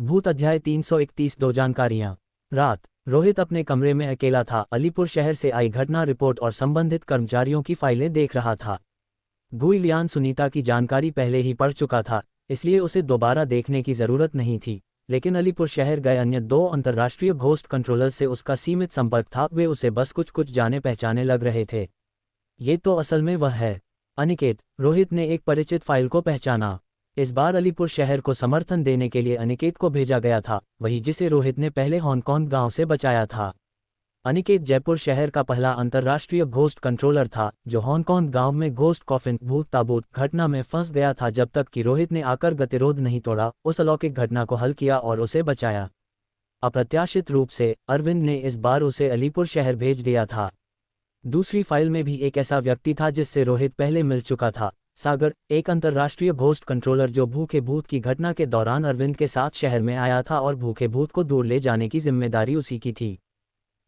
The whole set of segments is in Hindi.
भूत अध्याय 331 दो जानकारियां। रात रोहित अपने कमरे में अकेला था। अलीपुर शहर से आई घटना रिपोर्ट और संबंधित कर्मचारियों की फाइलें देख रहा था। गुइलियान सुनीता की जानकारी पहले ही पढ़ चुका था, इसलिए उसे दोबारा देखने की जरूरत नहीं थी। लेकिन अलीपुर शहर गए अन्य दो अंतर्राष्ट्रीय घोस्ट कंट्रोलर से उसका सीमित संपर्क था। वे उसे बस कुछ जाने पहचाने लग रहे थे। ये तो असल में वह है। अनिकेत, रोहित ने एक परिचित फाइल को पहचाना। इस बार अलीपुर शहर को समर्थन देने के लिए अनिकेत को भेजा गया था, वही जिसे रोहित ने पहले हांगकांग गांव से बचाया था। अनिकेत जयपुर शहर का पहला अंतर्राष्ट्रीय घोस्ट कंट्रोलर था जो हांगकांग गांव में घोस्ट कॉफिन भूत ताबूत घटना में फंस गया था। जब तक कि रोहित ने आकर गतिरोध नहीं तोड़ा, उस अलौकिक घटना को हल किया और उसे बचाया। अप्रत्याशित रूप से अरविंद ने इस बार उसे अलीपुर शहर भेज दिया था। दूसरी फाइल में भी एक ऐसा व्यक्ति था जिससे रोहित पहले मिल चुका था, सागर, एक अंतर्राष्ट्रीय घोस्ट कंट्रोलर जो भूखे भूत की घटना के दौरान अरविंद के साथ शहर में आया था और भूखे भूत को दूर ले जाने की जिम्मेदारी उसी की थी।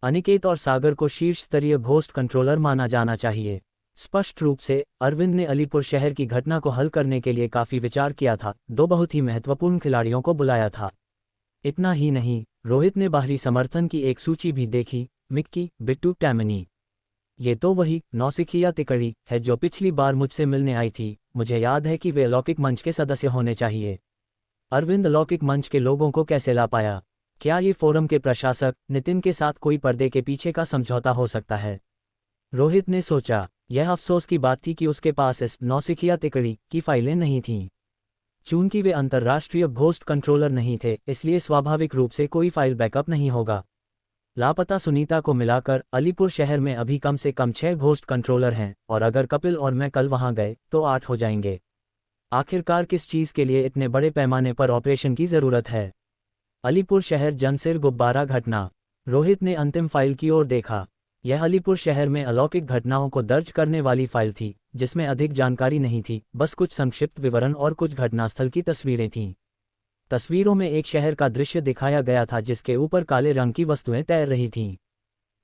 अनिकेत और सागर को शीर्ष स्तरीय घोस्ट कंट्रोलर माना जाना चाहिए। स्पष्ट रूप से अरविंद ने अलीपुर शहर की घटना को हल करने के लिए काफी विचार किया था। दो बहुत ही महत्वपूर्ण खिलाड़ियों को बुलाया था। इतना ही नहीं, रोहित ने बाहरी समर्थन की एक सूची भी देखी। मिक्की, बिट्टू, टैमनी, ये तो वही नौसिखिया तिकड़ी है जो पिछली बार मुझसे मिलने आई थी। मुझे याद है कि वे अलौकिक मंच के सदस्य होने चाहिए। अरविंद अलौकिक मंच के लोगों को कैसे ला पाया? क्या ये फोरम के प्रशासक नितिन के साथ कोई पर्दे के पीछे का समझौता हो सकता है? रोहित ने सोचा। यह अफसोस की बात थी कि उसके पास इस नौसिखिया तिकड़ी की फाइलें नहीं थीं। चूंकि वे अंतर्राष्ट्रीय घोस्ट कंट्रोलर नहीं थे, इसलिए स्वाभाविक रूप से कोई फाइल बैकअप नहीं होगा। लापता सुनीता को मिलाकर अलीपुर शहर में अभी कम से कम 6 घोस्ट कंट्रोलर हैं, और अगर कपिल और मैं कल वहां गए तो 8 हो जाएंगे। आखिरकार किस चीज के लिए इतने बड़े पैमाने पर ऑपरेशन की जरूरत है? अलीपुर शहर जनसिर गुब्बारा घटना। रोहित ने अंतिम फाइल की ओर देखा। यह अलीपुर शहर में अलौकिक घटनाओं को दर्ज करने वाली फाइल थी, जिसमें अधिक जानकारी नहीं थी, बस कुछ संक्षिप्त विवरण और कुछ घटनास्थल की तस्वीरें थीं। तस्वीरों में एक शहर का दृश्य दिखाया गया था जिसके ऊपर काले रंग की वस्तुएं तैर रही थीं।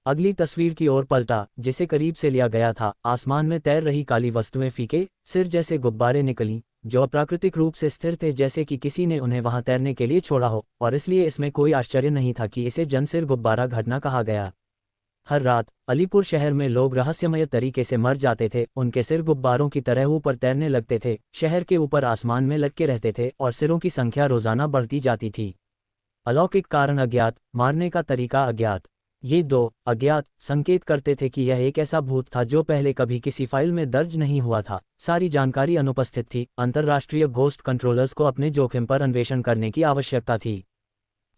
अगली तस्वीर की ओर पलटा, जिसे करीब से लिया गया था। आसमान में तैर रही काली वस्तुएं फीके सिर जैसे गुब्बारे निकली, जो अप्राकृतिक रूप से स्थिर थे, जैसे कि किसी ने उन्हें वहां तैरने के लिए छोड़ा हो, और इसलिए इसमें कोई आश्चर्य नहीं था कि इसे जनसिर गुब्बारा घटना कहा गया। हर रात अलीपुर शहर में लोग रहस्यमय तरीके से मर जाते थे। उनके सिर गुब्बारों की तरह ऊपर तैरने लगते थे, शहर के ऊपर आसमान में लटके रहते थे, और सिरों की संख्या रोजाना बढ़ती जाती थी। अलौकिक कारण अज्ञात, मारने का तरीका अज्ञात। ये दो अज्ञात संकेत करते थे कि यह एक ऐसा भूत था जो पहले कभी किसी फाइल में दर्ज नहीं हुआ था। सारी जानकारी अनुपस्थित थी। अंतर्राष्ट्रीय घोस्ट कंट्रोलर्स को अपने जोखिम पर अन्वेषण करने की आवश्यकता थी।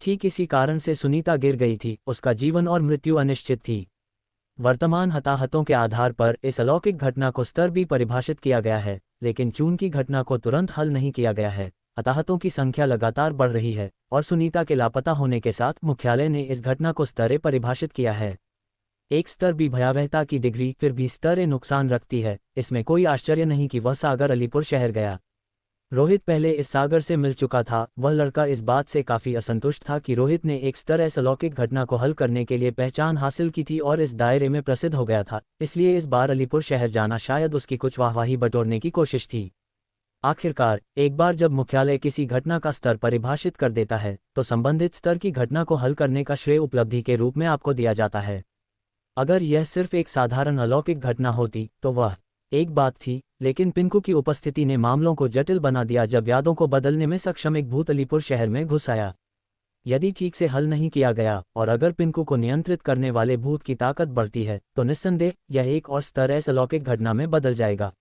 ठीक इसी कारण से सुनीता गिर गई थी। उसका जीवन और मृत्यु अनिश्चित थी। वर्तमान हताहतों के आधार पर इस अलौकिक घटना को स्तर भी परिभाषित किया गया है, लेकिन चूंकि घटना को तुरंत हल नहीं किया गया है, हताहतों की संख्या लगातार बढ़ रही है, और सुनीता के लापता होने के साथ मुख्यालय ने इस घटना को स्तरे परिभाषित किया है। एक स्तर भी भयावहता की डिग्री, फिर भी स्तरे नुकसान रखती है। इसमें कोई आश्चर्य नहीं कि वह सागर अलीपुर शहर गया। रोहित पहले इस सागर से मिल चुका था। वह लड़का इस बात से काफी असंतुष्ट था कि रोहित ने एक स्तर ऐसी अलौकिक घटना को हल करने के लिए पहचान हासिल की थी और इस दायरे में प्रसिद्ध हो गया था। इसलिए इस बार अलीपुर शहर जाना शायद उसकी कुछ वाहवाही बटोरने की कोशिश थी। आखिरकार एक बार जब मुख्यालय किसी घटना का स्तर परिभाषित कर देता है, तो संबंधित स्तर की घटना को हल करने का श्रेय उपलब्धि के रूप में आपको दिया जाता है। अगर यह सिर्फ एक साधारण अलौकिक घटना होती तो वह एक बात थी, लेकिन पिंकू की उपस्थिति ने मामलों को जटिल बना दिया। जब यादों को बदलने में सक्षम एक भूत अलीपुर शहर में घुस आया, यदि ठीक से हल नहीं किया गया और अगर पिंकू को नियंत्रित करने वाले भूत की ताकत बढ़ती है, तो निस्संदेह यह एक और स्तर ऐसे अलौकिक घटना में बदल जाएगा।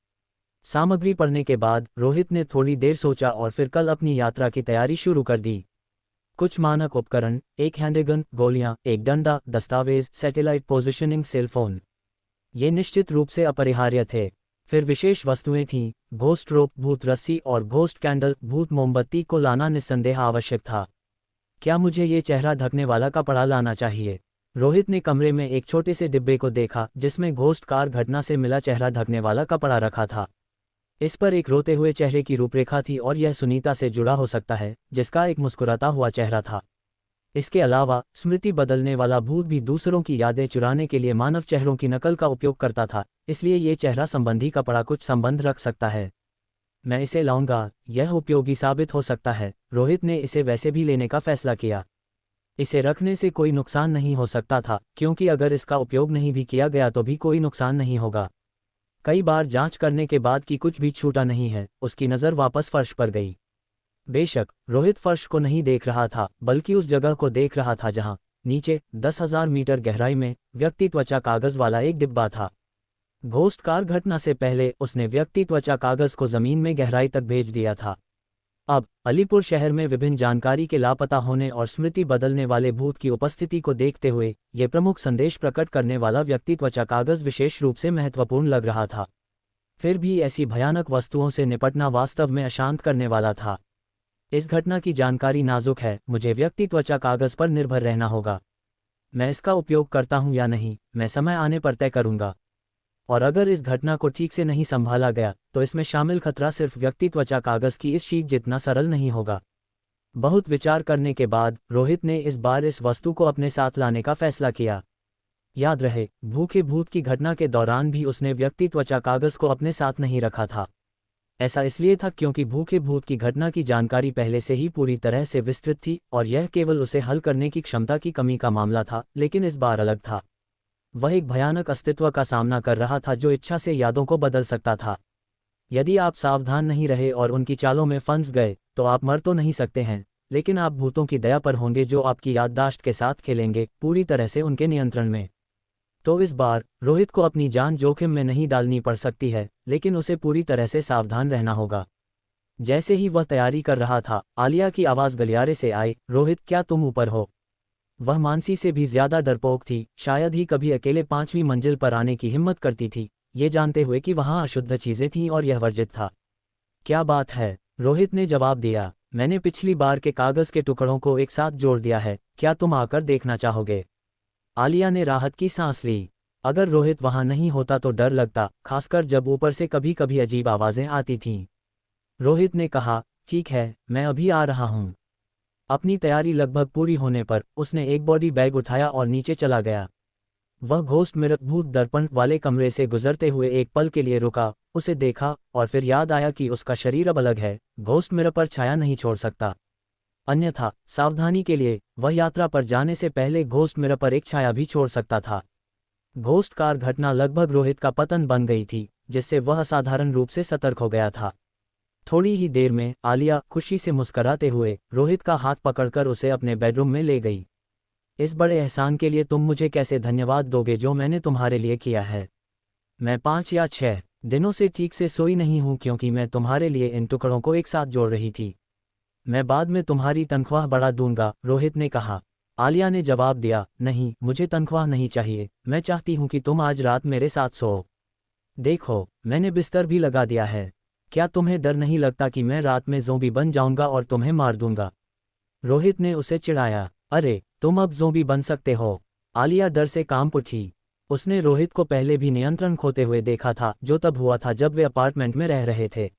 सामग्री पढ़ने के बाद रोहित ने थोड़ी देर सोचा और फिर कल अपनी यात्रा की तैयारी शुरू कर दी। कुछ मानक उपकरण, एक हैंडगन, गोलियां, एक डंडा, दस्तावेज, सैटेलाइट पोजिशनिंग, सेलफोन, ये निश्चित रूप से अपरिहार्य थे। फिर विशेष वस्तुएं थीं, घोस्ट रोप, भूत रस्सी और घोस्ट कैंडल, भूत मोमबत्ती को लाना निस्संदेह आवश्यक था। क्या मुझे ये चेहरा ढकने वाला कपड़ा लाना चाहिए? रोहित ने कमरे में एक छोटे से डिब्बे को देखा जिसमें घोस्ट कार घटना से मिला चेहरा ढकने वाला कपड़ा रखा था। इस पर एक रोते हुए चेहरे की रूपरेखा थी और यह सुनीता से जुड़ा हो सकता है, जिसका एक मुस्कुराता हुआ चेहरा था। इसके अलावा स्मृति बदलने वाला भूत भी दूसरों की यादें चुराने के लिए मानव चेहरों की नकल का उपयोग करता था, इसलिए ये चेहरा संबंधी कपड़ा कुछ संबंध रख सकता है। मैं इसे लाऊंगा, यह उपयोगी साबित हो सकता है। रोहित ने इसे वैसे भी लेने का फैसला किया। इसे रखने से कोई नुकसान नहीं हो सकता था, क्योंकि अगर इसका उपयोग नहीं भी किया गया तो भी कोई नुकसान नहीं होगा। कई बार जांच करने के बाद कि कुछ भी छूटा नहीं है, उसकी नज़र वापस फर्श पर गई। बेशक रोहित फर्श को नहीं देख रहा था, बल्कि उस जगह को देख रहा था जहां नीचे 10,000 मीटर गहराई में व्यक्ति त्वचा कागज वाला एक डिब्बा था। घोस्ट कार घटना से पहले उसने व्यक्ति त्वचा कागज को जमीन में गहराई तक भेज दिया था। अब अलीपुर शहर में विभिन्न जानकारी के लापता होने और स्मृति बदलने वाले भूत की उपस्थिति को देखते हुए ये प्रमुख संदेश प्रकट करने वाला व्यक्ति त्वचा कागज विशेष रूप से महत्वपूर्ण लग रहा था। फिर भी ऐसी भयानक वस्तुओं से निपटना वास्तव में अशांत करने वाला था। इस घटना की जानकारी नाजुक है, मुझे व्यक्ति त्वचा कागज पर निर्भर रहना होगा। मैं इसका उपयोग करता हूं या नहीं, मैं समय आने पर तय करूंगा। और अगर इस घटना को ठीक से नहीं संभाला गया तो इसमें शामिल खतरा सिर्फ व्यक्ति त्वचा कागज की इस शीट जितना सरल नहीं होगा। बहुत विचार करने के बाद रोहित ने इस बार इस वस्तु को अपने साथ लाने का फैसला किया। याद रहे, भूखे भूत की घटना के दौरान भी उसने व्यक्ति त्वचा कागज को अपने साथ नहीं रखा था। ऐसा इसलिए था क्योंकि भूखे भूत की घटना की जानकारी पहले से ही पूरी तरह से विस्तृत थी और यह केवल उसे हल करने की क्षमता की कमी का मामला था। लेकिन इस बार अलग था। वह एक भयानक अस्तित्व का सामना कर रहा था जो इच्छा से यादों को बदल सकता था। यदि आप सावधान नहीं रहे और उनकी चालों में फंस गए तो आप मर तो नहीं सकते हैं, लेकिन आप भूतों की दया पर होंगे जो आपकी याददाश्त के साथ खेलेंगे, पूरी तरह से उनके नियंत्रण में। तो इस बार रोहित को अपनी जान जोखिम में नहीं डालनी पड़ सकती है, लेकिन उसे पूरी तरह से सावधान रहना होगा। जैसे ही वह तैयारी कर रहा था, आलिया की आवाज़ गलियारे से आई, रोहित क्या तुम ऊपर हो? वह मानसी से भी ज्यादा डरपोक थी, शायद ही कभी अकेले 5वीं मंजिल पर आने की हिम्मत करती थी, ये जानते हुए कि वहां अशुद्ध चीजें थीं और यह वर्जित था। क्या बात है? रोहित ने जवाब दिया, मैंने पिछली बार के कागज के टुकड़ों को एक साथ जोड़ दिया है, क्या तुम आकर देखना चाहोगे? आलिया ने राहत की सांस ली। अगर रोहित वहां नहीं होता तो डर लगता, खासकर जब ऊपर से कभी कभी अजीब आवाजें आती थीं। रोहित ने कहा, ठीक है, मैं अभी आ रहा हूं। अपनी तैयारी लगभग पूरी होने पर उसने एक बॉडी बैग उठाया और नीचे चला गया। वह घोस्ट मिरर भूत दर्पण वाले कमरे से गुजरते हुए एक पल के लिए रुका, उसे देखा और फिर याद आया कि उसका शरीर अब अलग है, घोस्ट मिरर पर छाया नहीं छोड़ सकता। अन्यथा सावधानी के लिए वह यात्रा पर जाने से पहले घोस्ट मिरर पर एक छाया भी छोड़ सकता था। घोस्ट कार घटना लगभग रोहित का पतन बन गई थी, जिससे वह असाधारण रूप से सतर्क हो गया था। थोड़ी ही देर में आलिया खुशी से मुस्कराते हुए रोहित का हाथ पकड़कर उसे अपने बेडरूम में ले गई। इस बड़े एहसान के लिए तुम मुझे कैसे धन्यवाद दोगे जो मैंने तुम्हारे लिए किया है? मैं 5 या 6 दिनों से ठीक से सोई नहीं हूं क्योंकि मैं तुम्हारे लिए इन टुकड़ों को एक साथ जोड़ रही थी। मैं बाद में तुम्हारी तनख्वाह बढ़ा दूंगा, रोहित ने कहा। आलिया ने जवाब दिया, नहीं, मुझे तनख्वाह नहीं चाहिए, मैं चाहती हूं कि तुम आज रात मेरे साथ सो। देखो, मैंने बिस्तर भी लगा दिया है। क्या तुम्हें डर नहीं लगता कि मैं रात में ज़ोंबी बन जाऊंगा और तुम्हें मार दूंगा? रोहित ने उसे चिढ़ाया। अरे, तुम अब ज़ोंबी बन सकते हो। आलिया डर से कांप उठी। उसने रोहित को पहले भी नियंत्रण खोते हुए देखा था, जो तब हुआ था जब वे अपार्टमेंट में रह रहे थे।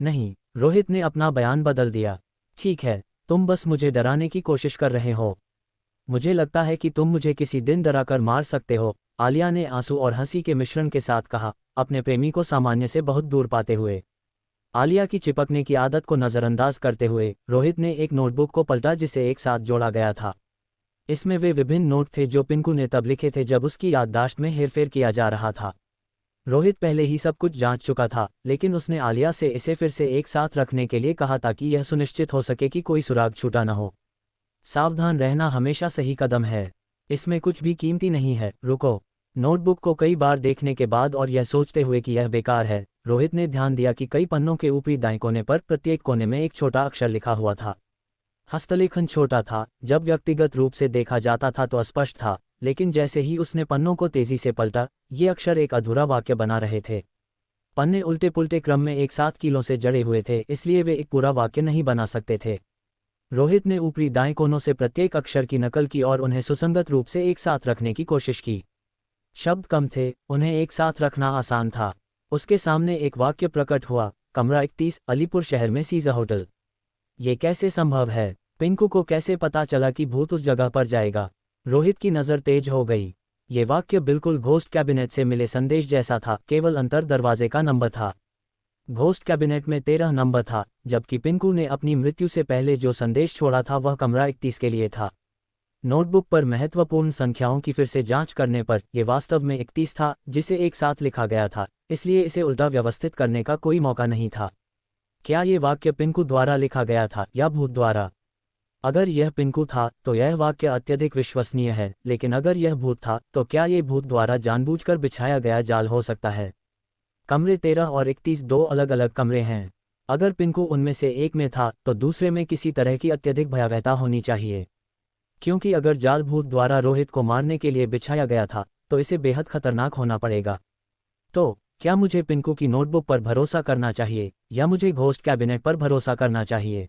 नहीं, रोहित ने अपना बयान बदल दिया। ठीक है, तुम बस मुझे डराने की कोशिश कर रहे हो। मुझे लगता है कि तुम मुझे किसी दिन डराकर मार सकते हो, आलिया ने आंसू और हंसी के मिश्रण के साथ कहा, अपने प्रेमी को सामान्य से बहुत दूर पाते हुए। आलिया की चिपकने की आदत को नज़रअंदाज करते हुए रोहित ने एक नोटबुक को पलटा जिसे एक साथ जोड़ा गया था। इसमें वे विभिन्न नोट थे जो पिंकू ने तब लिखे थे जब उसकी याददाश्त में हेरफेर किया जा रहा था। रोहित पहले ही सब कुछ जांच चुका था, लेकिन उसने आलिया से इसे फिर से एक साथ रखने के लिए कहा ताकि यह सुनिश्चित हो सके कि कोई सुराग छूटा न हो। सावधान रहना हमेशा सही कदम है। इसमें कुछ भी कीमती नहीं है। रुको। नोटबुक को कई बार देखने के बाद और यह सोचते हुए कि यह बेकार है, रोहित ने ध्यान दिया कि कई पन्नों के ऊपरी दाएं कोने पर प्रत्येक कोने में एक छोटा अक्षर लिखा हुआ था। हस्तलेखन छोटा था, जब व्यक्तिगत रूप से देखा जाता था तो अस्पष्ट था, लेकिन जैसे ही उसने पन्नों को तेजी से पलटा, ये अक्षर एक अधूरा वाक्य बना रहे थे। पन्ने उल्टे पुल्टे क्रम में एक साथ कीलों से जड़े हुए थे, इसलिए वे एक पूरा वाक्य नहीं बना सकते थे। रोहित ने ऊपरी दाएं कोनों से प्रत्येक अक्षर की नकल की और उन्हें सुसंगत रूप से एक साथ रखने की कोशिश की। शब्द कम थे, उन्हें एक साथ रखना आसान था। उसके सामने एक वाक्य प्रकट हुआ, कमरा 31, अलीपुर शहर में सीज़ा होटल। ये कैसे संभव है? पिंकू को कैसे पता चला कि भूत उस जगह पर जाएगा? रोहित की नज़र तेज हो गई। ये वाक्य बिल्कुल घोस्ट कैबिनेट से मिले संदेश जैसा था, केवल अंतर दरवाजे का नंबर था। घोस्ट कैबिनेट में 13 नंबर था, जबकि पिंकू ने अपनी मृत्यु से पहले जो संदेश छोड़ा था वह कमरा 31 के लिए था। नोटबुक पर महत्वपूर्ण संख्याओं की फिर से जांच करने पर यह वास्तव में 31 था, जिसे एक साथ लिखा गया था, इसलिए इसे उल्टा व्यवस्थित करने का कोई मौका नहीं था। क्या ये वाक्य पिंकू द्वारा लिखा गया था या भूत द्वारा? अगर यह पिंकू था तो यह वाक्य अत्यधिक विश्वसनीय है, लेकिन अगर यह भूत था तो क्या ये भूत द्वारा जानबूझकर बिछाया गया जाल हो सकता है? कमरे 13 और 31 दो अलग अलग कमरे हैं। अगर पिंकू उनमें से एक में था तो दूसरे में किसी तरह की अत्यधिक भयावहता होनी चाहिए, क्योंकि अगर जाल भूत द्वारा रोहित को मारने के लिए बिछाया गया था तो इसे बेहद खतरनाक होना पड़ेगा। तो क्या मुझे पिंकू की नोटबुक पर भरोसा करना चाहिए या मुझे घोस्ट कैबिनेट पर भरोसा करना चाहिए?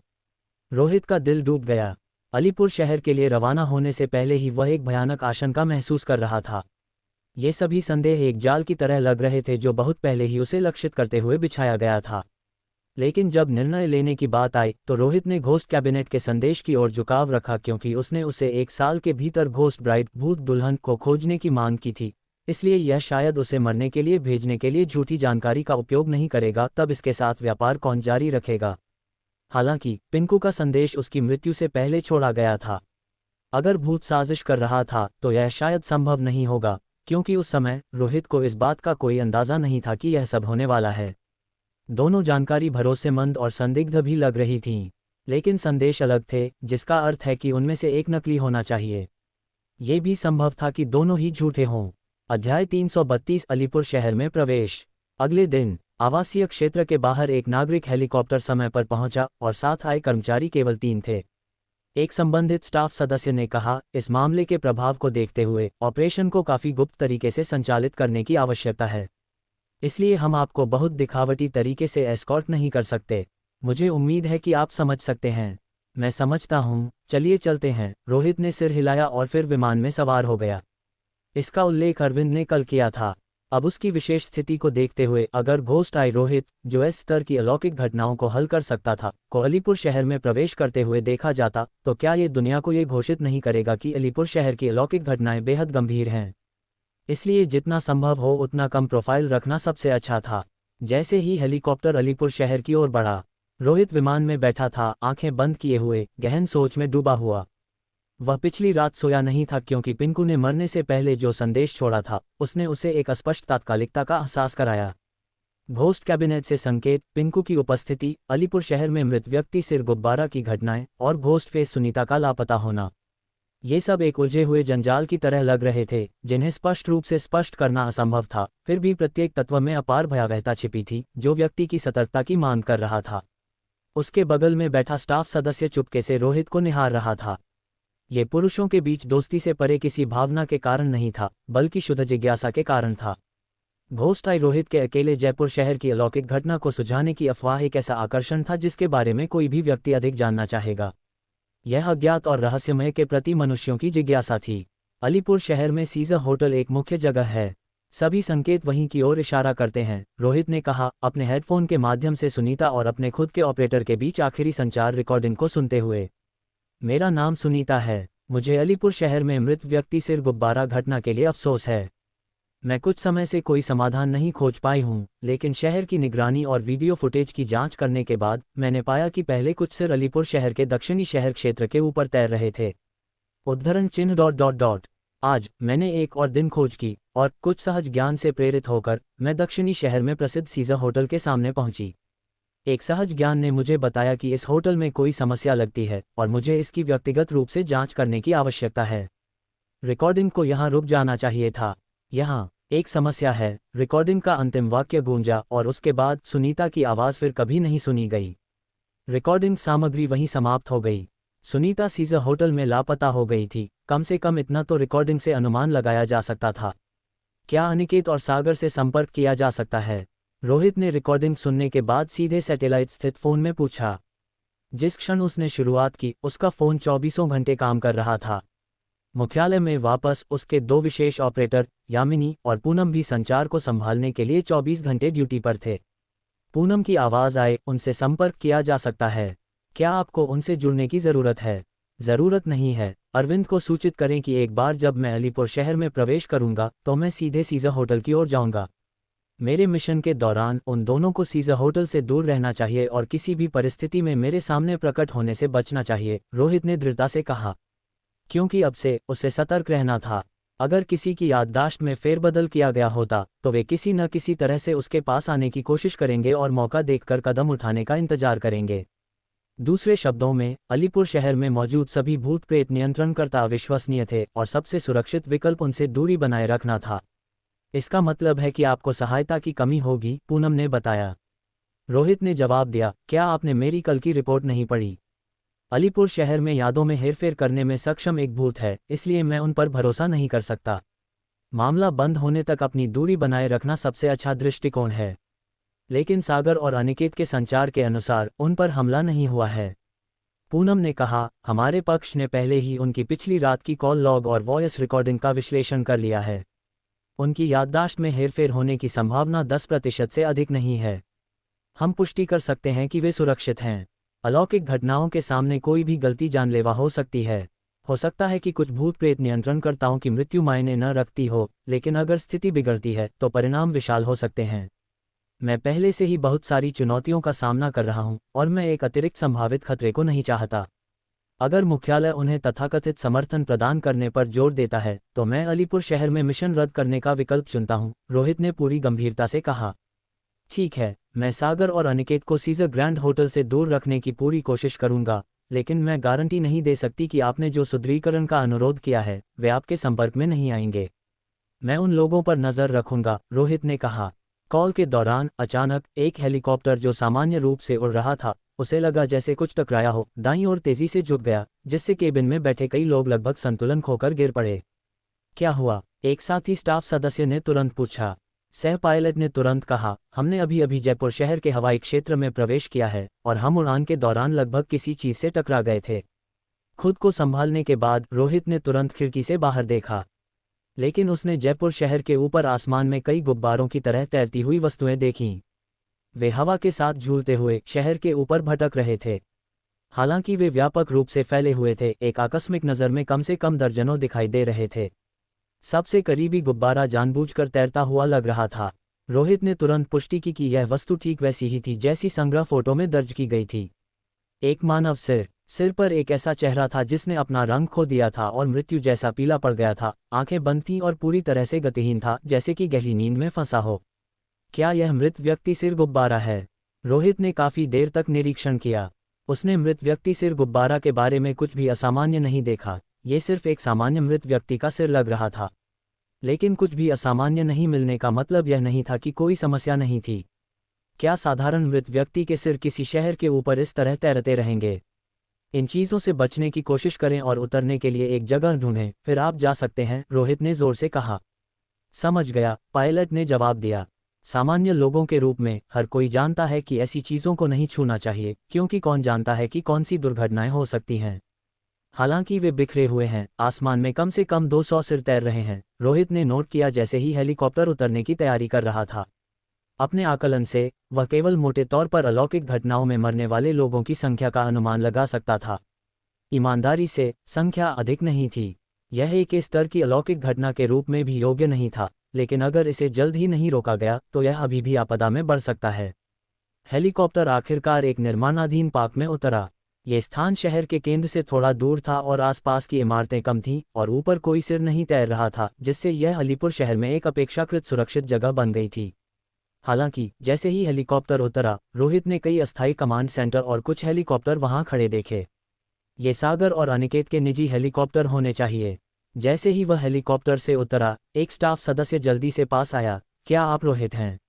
रोहित का दिल डूब गया। अलीपुर शहर के लिए रवाना होने से पहले ही वह एक भयानक आशंका महसूस कर रहा था। ये सभी संदेह एक जाल की तरह लग रहे थे जो बहुत पहले ही उसे लक्षित करते हुए बिछाया गया था। लेकिन जब निर्णय लेने की बात आई तो रोहित ने घोस्ट कैबिनेट के संदेश की ओर झुकाव रखा, क्योंकि उसने उसे 1 साल के भीतर घोस्ट ब्राइड भूत दुल्हन को खोजने की मांग की थी। इसलिए यह शायद उसे मरने के लिए भेजने के लिए झूठी जानकारी का उपयोग नहीं करेगा, तब इसके साथ व्यापार कौन जारी रखेगा? हालांकि पिंकू का संदेश उसकी मृत्यु से पहले छोड़ा गया था। अगर भूत साजिश कर रहा था तो यह शायद संभव नहीं होगा, क्योंकि उस समय रोहित को इस बात का कोई अंदाजा नहीं था कि यह सब होने वाला है। दोनों जानकारी भरोसेमंद और संदिग्ध भी लग रही थीं, लेकिन संदेश अलग थे, जिसका अर्थ है कि उनमें से एक नकली होना चाहिए। ये भी संभव था कि दोनों ही झूठे हों। अध्याय 332 अलीपुर शहर में प्रवेश। अगले दिन आवासीय क्षेत्र के बाहर एक नागरिक हेलीकॉप्टर समय पर पहुंचा और साथ आए कर्मचारी केवल 3 थे। एक संबंधित स्टाफ सदस्य ने कहा, इस मामले के प्रभाव को देखते हुए ऑपरेशन को काफी गुप्त तरीके से संचालित करने की आवश्यकता है, इसलिए हम आपको बहुत दिखावटी तरीके से एस्कॉर्ट नहीं कर सकते। मुझे उम्मीद है कि आप समझ सकते हैं। मैं समझता हूँ, चलिए चलते हैं। रोहित ने सिर हिलाया और फिर विमान में सवार हो गया। इसका उल्लेख अरविंद ने कल किया था। अब उसकी विशेष स्थिति को देखते हुए अगर घोस्ट आई रोहित, जो इस स्तर की अलौकिक घटनाओं को हल कर सकता था, को अलीपुर शहर में प्रवेश करते हुए देखा जाता, तो क्या ये दुनिया को ये घोषित नहीं करेगा कि अलीपुर शहर की अलौकिक घटनाएं बेहद गंभीर हैं? इसलिए जितना संभव हो उतना कम प्रोफाइल रखना सबसे अच्छा था। जैसे ही हेलीकॉप्टर अलीपुर शहर की ओर बढ़ा, रोहित विमान में बैठा था, आंखें बंद किए हुए, गहन सोच में डूबा हुआ। वह पिछली रात सोया नहीं था, क्योंकि पिंकू ने मरने से पहले जो संदेश छोड़ा था उसने उसे एक स्पष्ट तात्कालिकता का एहसास कराया। घोस्ट कैबिनेट से संकेत, पिंकू की उपस्थिति, अलीपुर शहर में मृत व्यक्ति सिर गुब्बारा की घटनाएं और घोस्ट फेस सुनीता का लापता होना, ये सब एक उलझे हुए जंजाल की तरह लग रहे थे, जिन्हें स्पष्ट रूप से स्पष्ट करना असंभव था। फिर भी प्रत्येक तत्व में अपार भयावहता छिपी थी, जो व्यक्ति की सतर्कता की मांग कर रहा था। उसके बगल में बैठा स्टाफ सदस्य चुपके से रोहित को निहार रहा था। ये पुरुषों के बीच दोस्ती से परे किसी भावना के कारण नहीं था, बल्कि शुद्ध जिज्ञासा के कारण था। घोस्ट आई रोहित के अकेले जयपुर शहर की अलौकिक घटना को सुझाने की अफवाह एक ऐसा आकर्षण था जिसके बारे में कोई भी व्यक्ति अधिक जानना चाहेगा। यह अज्ञात और रहस्यमय के प्रति मनुष्यों की जिज्ञासा थी। अलीपुर शहर में सीजर होटल एक मुख्य जगह है। सभी संकेत वहीं की ओर इशारा करते हैं, रोहित ने कहा, अपने हेडफोन के माध्यम से सुनीता और अपने खुद के ऑपरेटर के बीच आखिरी संचार रिकॉर्डिंग को सुनते हुए। मेरा नाम सुनीता है। मुझे अलीपुर शहर में मृत व्यक्ति सिर गुब्बारा घटना के लिए अफसोस है। मैं कुछ समय से कोई समाधान नहीं खोज पाई हूँ, लेकिन शहर की निगरानी और वीडियो फुटेज की जांच करने के बाद मैंने पाया कि पहले कुछ सिर अलीपुर शहर के दक्षिणी शहर क्षेत्र के ऊपर तैर रहे थे। उद्धरण चिन्ह ... आज मैंने एक और दिन खोज की और कुछ सहज ज्ञान से प्रेरित होकर मैं दक्षिणी शहर में प्रसिद्ध सीजर होटल के सामने पहुंची। एक सहज ज्ञान ने मुझे बताया कि इस होटल में कोई समस्या लगती है और मुझे इसकी व्यक्तिगत रूप से जांच करने की आवश्यकता है। रिकॉर्डिंग को यहाँ रुक जाना चाहिए था। यहाँ एक समस्या है। रिकॉर्डिंग का अंतिम वाक्य गूंजा और उसके बाद सुनीता की आवाज़ फिर कभी नहीं सुनी गई। रिकॉर्डिंग सामग्री वहीं समाप्त हो गई। सुनीता सीजर होटल में लापता हो गई थी। कम से कम इतना तो रिकॉर्डिंग से अनुमान लगाया जा सकता था। क्या अनिकेत और सागर से संपर्क किया जा सकता है? रोहित ने रिकॉर्डिंग सुनने के बाद सीधे सैटेलाइट स्थित फ़ोन में पूछा। जिस क्षण उसने शुरुआत की, उसका फ़ोन 24 घंटे काम कर रहा था। मुख्यालय में वापस उसके 2 विशेष ऑपरेटर, यामिनी और पूनम भी संचार को संभालने के लिए 24 घंटे ड्यूटी पर थे। पूनम की आवाज़ आए, उनसे संपर्क किया जा सकता है। क्या आपको उनसे जुड़ने की ज़रूरत है? ज़रूरत नहीं है। अरविंद को सूचित करें कि एक बार जब मैं अलीपुर शहर में प्रवेश करूंगा तो मैं सीधे सीजर होटल की ओर जाऊंगा। मेरे मिशन के दौरान उन दोनों को सीजर होटल से दूर रहना चाहिए और किसी भी परिस्थिति में मेरे सामने प्रकट होने से बचना चाहिए, रोहित ने दृढ़ता से कहा। क्योंकि अब से उसे सतर्क रहना था। अगर किसी की याददाश्त में फेरबदल किया गया होता तो वे किसी न किसी तरह से उसके पास आने की कोशिश करेंगे और मौका देखकर कदम उठाने का इंतजार करेंगे। दूसरे शब्दों में, अलीपुर शहर में मौजूद सभी भूत प्रेत नियंत्रणकर्ता अविश्वसनीय थे और सबसे सुरक्षित विकल्प उनसे दूरी बनाए रखना था। इसका मतलब है कि आपको सहायता की कमी होगी, पूनम ने बताया। रोहित ने जवाब दिया, क्या आपने मेरी कल की रिपोर्ट नहीं पढ़ी? अलीपुर शहर में यादों में हेरफेर करने में सक्षम एक भूत है, इसलिए मैं उन पर भरोसा नहीं कर सकता। मामला बंद होने तक अपनी दूरी बनाए रखना सबसे अच्छा दृष्टिकोण है। लेकिन सागर और अनिकेत के संचार के अनुसार उन पर हमला नहीं हुआ है। पूनम ने कहा, हमारे पक्ष ने पहले ही उनकी पिछली रात की कॉल लॉग और वॉइस रिकॉर्डिंग का विश्लेषण कर लिया है। उनकी याददाश्त में हेरफेर होने की संभावना 10% से अधिक नहीं है। हम पुष्टि कर सकते हैं कि वे सुरक्षित हैं। अलौकिक घटनाओं के सामने कोई भी गलती जानलेवा हो सकती है। हो सकता है कि कुछ भूत प्रेत नियंत्रणकर्ताओं की मृत्यु मायने न रखती हो, लेकिन अगर स्थिति बिगड़ती है तो परिणाम विशाल हो सकते हैं। मैं पहले से ही बहुत सारी चुनौतियों का सामना कर रहा हूं और मैं एक अतिरिक्त संभावित खतरे को नहीं चाहता। अगर मुख्यालय उन्हें तथाकथित समर्थन प्रदान करने पर जोर देता है तो मैं अलीपुर शहर में मिशन रद्द करने का विकल्प चुनता हूं, रोहित ने पूरी गंभीरता से कहा। ठीक है, मैं सागर और अनिकेत को सीजर ग्रैंड होटल से दूर रखने की पूरी कोशिश करूंगा, लेकिन मैं गारंटी नहीं दे सकती कि आपने जो सुदृढ़ीकरण का अनुरोध किया है वे आपके संपर्क में नहीं आएंगे। मैं उन लोगों पर नजर रखूंगा, रोहित ने कहा। कॉल के दौरान अचानक एक हेलीकॉप्टर जो सामान्य रूप से उड़ रहा था, उसे लगा जैसे कुछ टकराया हो, दाईं ओर तेजी से झुक गया, जिससे केबिन में बैठे कई लोग लगभग संतुलन खोकर गिर पड़े। क्या हुआ? एक साथी स्टाफ सदस्य ने तुरंत पूछा। सह पायलट ने तुरंत कहा, हमने अभी अभी जयपुर शहर के हवाई क्षेत्र में प्रवेश किया है और हम उड़ान के दौरान लगभग किसी चीज से टकरा गए थे। खुद को संभालने के बाद रोहित ने तुरंत खिड़की से बाहर देखा, लेकिन उसने जयपुर शहर के ऊपर आसमान में कई गुब्बारों की तरह तैरती हुई वस्तुएं देखीं। वे हवा के साथ झूलते हुए शहर के ऊपर भटक रहे थे। हालांकि वे व्यापक रूप से फैले हुए थे, एक आकस्मिक नज़र में कम से कम दर्जनों दिखाई दे रहे थे। सबसे करीबी गुब्बारा जानबूझकर तैरता हुआ लग रहा था। रोहित ने तुरंत पुष्टि की कि यह वस्तु ठीक वैसी ही थी जैसी संग्रह फोटो में दर्ज की गई थी। एक मानव सिर पर एक ऐसा चेहरा था जिसने अपना रंग खो दिया था और मृत्यु जैसा पीला पड़ गया था, आंखें बंद थीं और पूरी तरह से गतिहीन था, जैसे कि गहरी नींद में फंसा हो। क्या यह मृत व्यक्ति सिर गुब्बारा है? रोहित ने काफी देर तक निरीक्षण किया। उसने मृत व्यक्ति सिर गुब्बारा के बारे में कुछ भी असामान्य नहीं देखा। ये सिर्फ एक सामान्य मृत व्यक्ति का सिर लग रहा था। लेकिन कुछ भी असामान्य नहीं मिलने का मतलब यह नहीं था कि कोई समस्या नहीं थी। क्या साधारण मृत व्यक्ति के सिर किसी शहर के ऊपर इस तरह तैरते रहेंगे? इन चीज़ों से बचने की कोशिश करें और उतरने के लिए एक जगह ढूंढें, फिर आप जा सकते हैं, रोहित ने जोर से कहा। समझ गया, पायलट ने जवाब दिया। सामान्य लोगों के रूप में हर कोई जानता है कि ऐसी चीज़ों को नहीं छूना चाहिए, क्योंकि कौन जानता है कि कौन सी दुर्घटनाएं हो सकती हैं। हालांकि वे बिखरे हुए हैं, आसमान में कम से कम 200 सिर तैर रहे हैं, रोहित ने नोट किया जैसे ही हेलीकॉप्टर उतरने की तैयारी कर रहा था। अपने आकलन से वह केवल मोटे तौर पर अलौकिक घटनाओं में मरने वाले लोगों की संख्या का अनुमान लगा सकता था। ईमानदारी से, संख्या अधिक नहीं थी। यह एक स्तर की अलौकिक घटना के रूप में भी योग्य नहीं था, लेकिन अगर इसे जल्द ही नहीं रोका गया तो यह अभी भी आपदा में बढ़ सकता है। हेलीकॉप्टर आखिरकार एक निर्माणाधीन पार्क में उतरा। ये स्थान शहर के केंद्र से थोड़ा दूर था और आसपास की इमारतें कम थीं और ऊपर कोई सिर नहीं तैर रहा था, जिससे यह अलीपुर शहर में एक अपेक्षाकृत सुरक्षित जगह बन गई थी। हालांकि जैसे ही हेलीकॉप्टर उतरा, रोहित ने कई अस्थायी कमांड सेंटर और कुछ हेलीकॉप्टर वहां खड़े देखे। ये सागर और अनिकेत के निजी हेलीकॉप्टर होने चाहिए। जैसे ही वह हेलीकॉप्टर से उतरा, एक स्टाफ सदस्य जल्दी से पास आया। क्या आप रोहित हैं?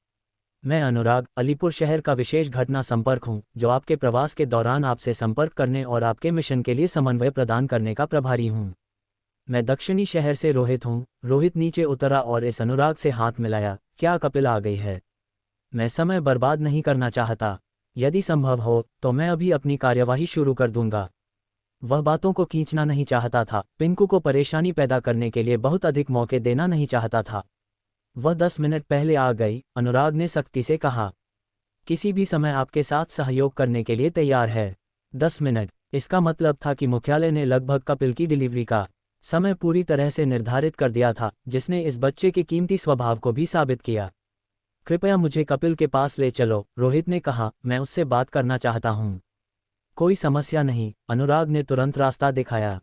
मैं अनुराग, अलीपुर शहर का विशेष घटना संपर्क हूं, जो आपके प्रवास के दौरान आपसे संपर्क करने और आपके मिशन के लिए समन्वय प्रदान करने का प्रभारी हूं। मैं दक्षिणी शहर से रोहित हूं। रोहित नीचे उतरा और इस अनुराग से हाथ मिलाया। क्या कपिल आ गई है? मैं समय बर्बाद नहीं करना चाहता। यदि संभव हो तो मैं अभी अपनी कार्यवाही शुरू कर दूंगा। वह बातों को खींचना नहीं चाहता था, पिंकू को परेशानी पैदा करने के लिए बहुत अधिक मौके देना नहीं चाहता था। वह 10 मिनट पहले आ गई, अनुराग ने सख्ती से कहा। किसी भी समय आपके साथ सहयोग करने के लिए तैयार है। 10 मिनट, इसका मतलब था कि मुख्यालय ने लगभग कपिल की डिलीवरी का समय पूरी तरह से निर्धारित कर दिया था, जिसने इस बच्चे के कीमती स्वभाव को भी साबित किया। कृपया मुझे कपिल के पास ले चलो, रोहित ने कहा। मैं उससे बात करना चाहता हूँ। कोई समस्या नहीं, अनुराग ने तुरंत रास्ता दिखाया।